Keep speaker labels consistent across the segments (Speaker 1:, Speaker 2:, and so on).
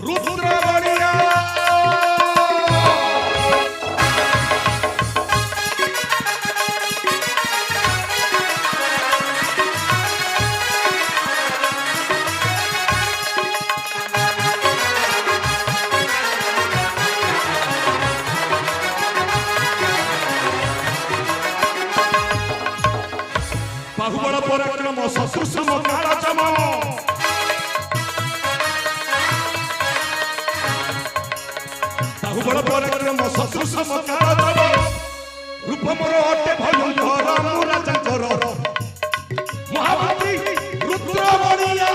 Speaker 1: रुद्रमणिया बाहुबल पराक्रम ससुसम कालचम बाहुबल पराक्रम ससुसम कालचम रूप मोर अटे भयंकर मो राजंकर महामंत्री रुद्रमणिया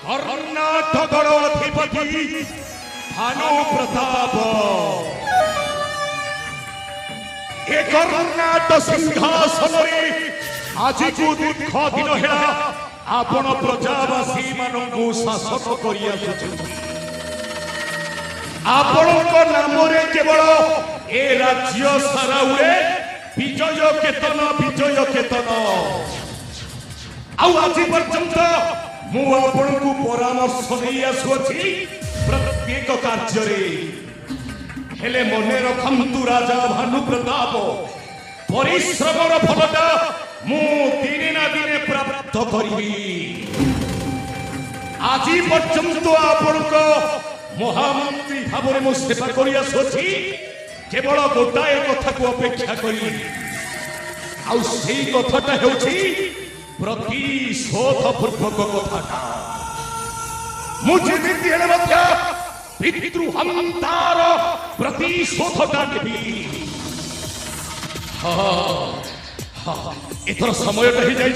Speaker 1: कर्नाटकर अधिपति भानु प्रताप ए कर्नाटक सिंहासन आज को दीर्घ दिन है आपण प्रजावासी मानू शासक कर नाम केवल ए राज्य सारा उड़े विजय केतन आज पर्यंत मु आपको परामर्श नहीं आसुची प्रत्येक कार्य हेले मने रखंतु राजा भानु प्रताप परिश्रम फलटा मु दिने ना दिने प्राप्त करी आज पर्यंत आपण महामंत्री भाव में सेवा कर आसुची केवल गोटाए कथा को अपेक्षा करी कथाटा होची प्रतिशोध पूर्वक कथाटा मुझे पितृहंतार प्रतिशोधटा देवी एथर समय हो जाए